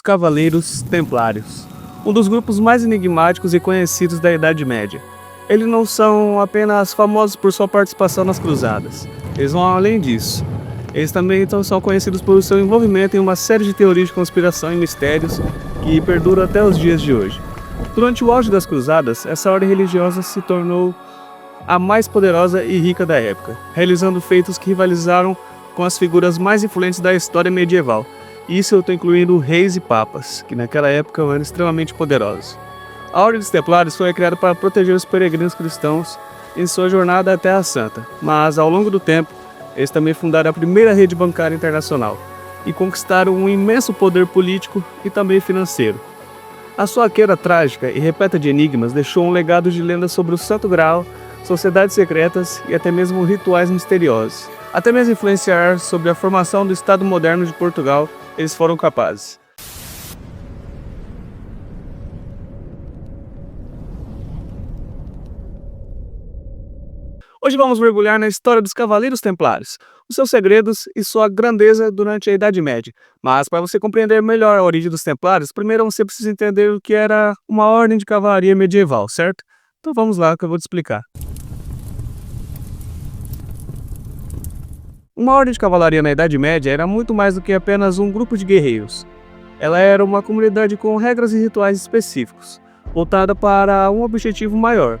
Cavaleiros Templários, um dos grupos mais enigmáticos e conhecidos da Idade Média. Eles não são apenas famosos por sua participação nas cruzadas, eles vão além disso. Eles também são conhecidos por seu envolvimento em uma série de teorias de conspiração e mistérios que perduram até os dias de hoje. Durante o auge das cruzadas, essa ordem religiosa se tornou a mais poderosa e rica da época, realizando feitos que rivalizaram com as figuras mais influentes da história medieval. Isso eu estou incluindo reis e papas, que naquela época eram extremamente poderosos. A Ordem dos Templários foi criada para proteger os peregrinos cristãos em sua jornada à Terra Santa, mas ao longo do tempo, eles também fundaram a primeira rede bancária internacional e conquistaram um imenso poder político e também financeiro. A sua queda trágica e repleta de enigmas deixou um legado de lendas sobre o Santo Graal, sociedades secretas e até mesmo rituais misteriosos. Até mesmo influenciar sobre a formação do Estado moderno de Portugal, eles foram capazes. Hoje vamos mergulhar na história dos Cavaleiros Templários, os seus segredos e sua grandeza durante a Idade Média. Mas para você compreender melhor a origem dos Templários, primeiro você precisa entender o que era uma ordem de cavalaria medieval, certo? Então vamos lá que eu vou te explicar. Uma ordem de cavalaria na Idade Média era muito mais do que apenas um grupo de guerreiros. Ela era uma comunidade com regras e rituais específicos, voltada para um objetivo maior.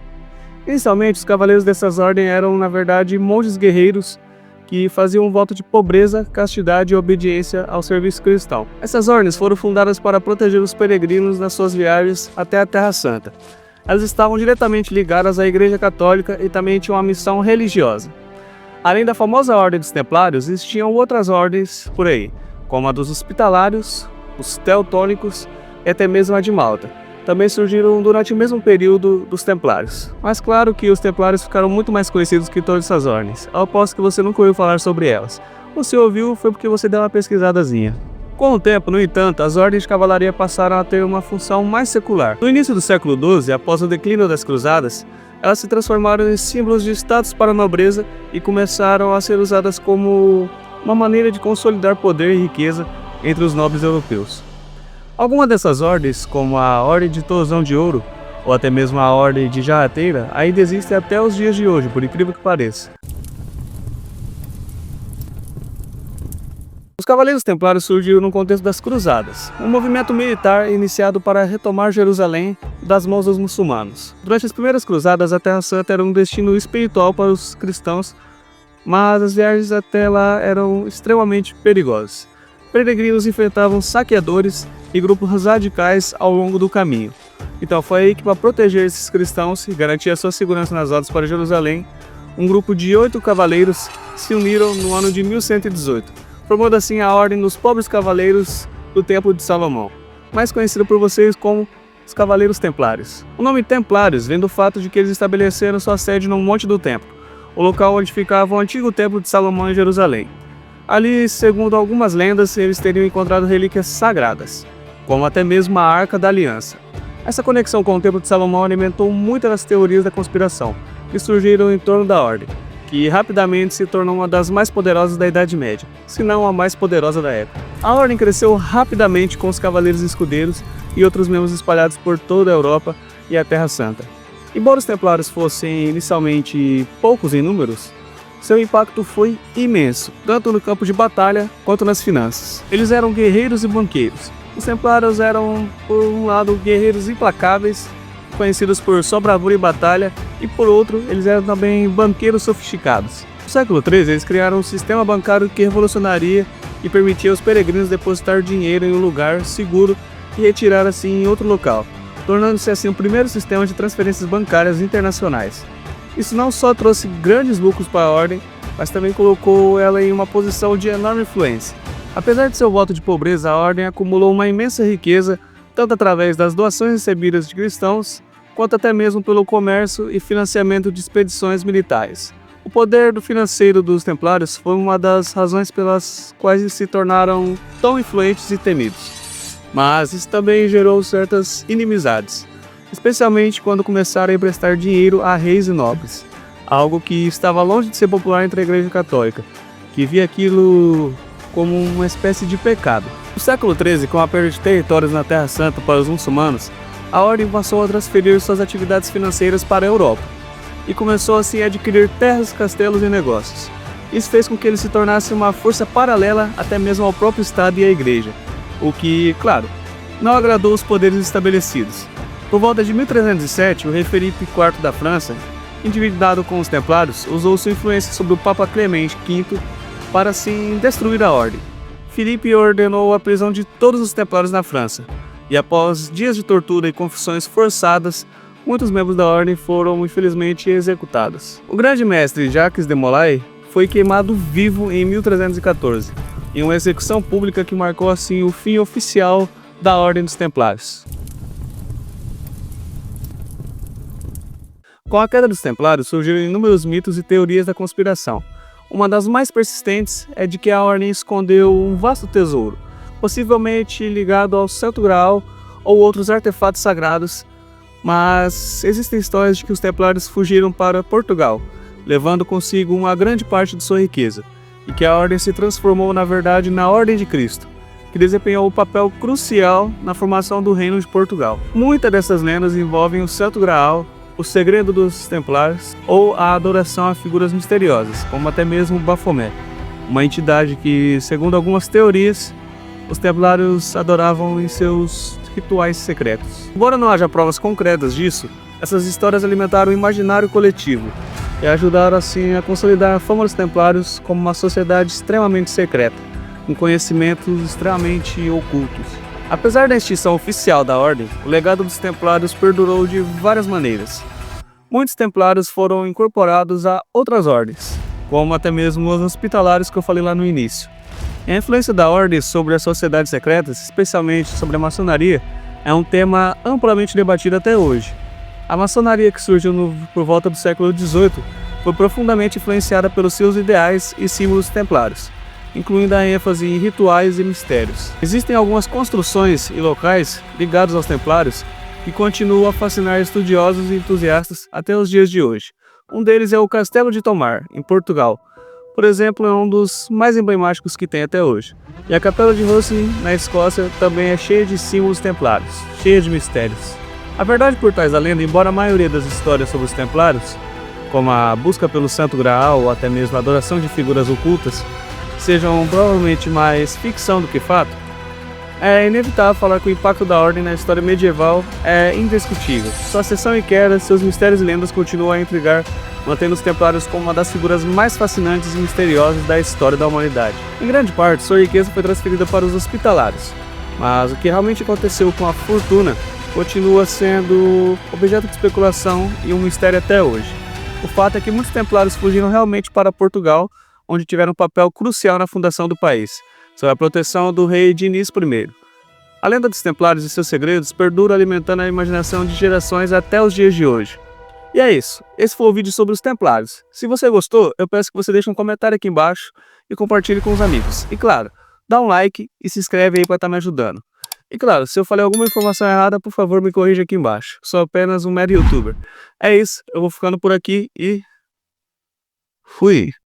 Inicialmente, os cavaleiros dessas ordens eram, na verdade, monges guerreiros que faziam um voto de pobreza, castidade e obediência ao serviço cristão. Essas ordens foram fundadas para proteger os peregrinos nas suas viagens até a Terra Santa. Elas estavam diretamente ligadas à Igreja Católica e também tinham uma missão religiosa. Além da famosa Ordem dos Templários, existiam outras ordens por aí, como a dos Hospitalários, os Teutônicos e até mesmo a de Malta. Também surgiram durante o mesmo período dos Templários. Mas claro que os Templários ficaram muito mais conhecidos que todas essas ordens. Eu aposto que você nunca ouviu falar sobre elas. Ou se ouviu, foi porque você deu uma pesquisadazinha. Com o tempo, no entanto, as ordens de cavalaria passaram a ter uma função mais secular. No início do século XII, após o declínio das cruzadas, elas se transformaram em símbolos de status para a nobreza e começaram a ser usadas como uma maneira de consolidar poder e riqueza entre os nobres europeus. Algumas dessas ordens, como a Ordem de Tosão de Ouro, ou até mesmo a Ordem de Jarrateira, ainda existem até os dias de hoje, por incrível que pareça. Os Cavaleiros Templários surgiram no contexto das Cruzadas, um movimento militar iniciado para retomar Jerusalém das mãos dos muçulmanos. Durante as primeiras cruzadas, a Terra Santa era um destino espiritual para os cristãos, mas as viagens até lá eram extremamente perigosas. Peregrinos enfrentavam saqueadores e grupos radicais ao longo do caminho. Então foi aí que, para proteger esses cristãos e garantir a sua segurança nas rotas para Jerusalém, um grupo de 8 cavaleiros se uniram no ano de 1118, formando assim a Ordem dos Pobres Cavaleiros do Templo de Salomão, mais conhecida por vocês como os Cavaleiros Templários. O nome Templários vem do fato de que eles estabeleceram sua sede no Monte do Templo, o local onde ficava o antigo Templo de Salomão em Jerusalém. Ali, segundo algumas lendas, eles teriam encontrado relíquias sagradas, como até mesmo a Arca da Aliança. Essa conexão com o Templo de Salomão alimentou muitas das teorias da conspiração que surgiram em torno da Ordem, que rapidamente se tornou uma das mais poderosas da Idade Média, se não a mais poderosa da época. A Ordem cresceu rapidamente com os Cavaleiros Escudeiros e outros membros espalhados por toda a Europa e a Terra Santa. Embora os Templários fossem inicialmente poucos em números, seu impacto foi imenso, tanto no campo de batalha quanto nas finanças. Eles eram guerreiros e banqueiros. Os Templários eram, por um lado, guerreiros implacáveis, conhecidos por sua bravura em batalha, e por outro, eles eram também banqueiros sofisticados. No século XIII, eles criaram um sistema bancário que revolucionaria e permitia aos peregrinos depositar dinheiro em um lugar seguro e retirar assim em outro local, tornando-se assim o primeiro sistema de transferências bancárias internacionais. Isso não só trouxe grandes lucros para a Ordem, mas também colocou ela em uma posição de enorme influência. Apesar de seu voto de pobreza, a Ordem acumulou uma imensa riqueza, tanto através das doações recebidas de cristãos, quanto até mesmo pelo comércio e financiamento de expedições militares. O poder financeiro dos Templários foi uma das razões pelas quais se tornaram tão influentes e temidos. Mas isso também gerou certas inimizades, especialmente quando começaram a emprestar dinheiro a reis e nobres, algo que estava longe de ser popular entre a Igreja Católica, que via aquilo como uma espécie de pecado. No século XIII, com a perda de territórios na Terra Santa para os muçulmanos, a ordem passou a transferir suas atividades financeiras para a Europa e começou assim a adquirir terras, castelos e negócios. Isso fez com que ele se tornasse uma força paralela até mesmo ao próprio Estado e à Igreja, o que, claro, não agradou os poderes estabelecidos. Por volta de 1307, o rei Felipe IV da França, endividado com os Templários, usou sua influência sobre o Papa Clemente V para assim destruir a ordem. Filipe ordenou a prisão de todos os Templários na França, e após dias de tortura e confissões forçadas, muitos membros da ordem foram infelizmente executados. O grande mestre Jacques de Molay foi queimado vivo em 1314, em uma execução pública que marcou assim o fim oficial da Ordem dos Templários. Com a queda dos Templários surgiram inúmeros mitos e teorias da conspiração. Uma das mais persistentes é de que a Ordem escondeu um vasto tesouro, possivelmente ligado ao Santo Graal ou outros artefatos sagrados, mas existem histórias de que os Templários fugiram para Portugal, levando consigo uma grande parte de sua riqueza, e que a Ordem se transformou na verdade na Ordem de Cristo, que desempenhou um papel crucial na formação do Reino de Portugal. Muitas dessas lendas envolvem o Santo Graal, o segredo dos Templários ou a adoração a figuras misteriosas, como até mesmo Baphomet, uma entidade que, segundo algumas teorias, os Templários adoravam em seus rituais secretos. Embora não haja provas concretas disso, essas histórias alimentaram o imaginário coletivo e ajudaram assim a consolidar a fama dos Templários como uma sociedade extremamente secreta, com conhecimentos extremamente ocultos. Apesar da extinção oficial da Ordem, o legado dos Templários perdurou de várias maneiras. Muitos Templários foram incorporados a outras ordens, como até mesmo os hospitalários que eu falei lá no início. E a influência da Ordem sobre as sociedades secretas, especialmente sobre a maçonaria, é um tema amplamente debatido até hoje. A maçonaria, que surgiu por volta do século XVIII, foi profundamente influenciada pelos seus ideais e símbolos templários, incluindo a ênfase em rituais e mistérios. Existem algumas construções e locais ligados aos Templários que continuam a fascinar estudiosos e entusiastas até os dias de hoje. Um deles é o Castelo de Tomar, em Portugal. Por exemplo, é um dos mais emblemáticos que tem até hoje. E a Capela de Roslin, na Escócia, também é cheia de símbolos templários, cheia de mistérios. A verdade por trás da lenda, embora a maioria das histórias sobre os Templários, como a busca pelo Santo Graal ou até mesmo a adoração de figuras ocultas, sejam provavelmente mais ficção do que fato, é inevitável falar que o impacto da Ordem na história medieval é indiscutível. Sua ascensão e queda, seus mistérios e lendas continuam a intrigar, mantendo os Templários como uma das figuras mais fascinantes e misteriosas da história da humanidade. Em grande parte, sua riqueza foi transferida para os hospitalários, mas o que realmente aconteceu com a fortuna continua sendo objeto de especulação e um mistério até hoje. O fato é que muitos Templários fugiram realmente para Portugal, onde tiveram um papel crucial na fundação do país, sob a proteção do rei Diniz I. A lenda dos Templários e seus segredos perdura alimentando a imaginação de gerações até os dias de hoje. E é isso, esse foi o vídeo sobre os Templários. Se você gostou, eu peço que você deixe um comentário aqui embaixo e compartilhe com os amigos. E claro, dá um like e se inscreve aí para estar me ajudando. E claro, se eu falei alguma informação errada, por favor me corrija aqui embaixo. Sou apenas um mero youtuber. É isso, eu vou ficando por aqui e... fui!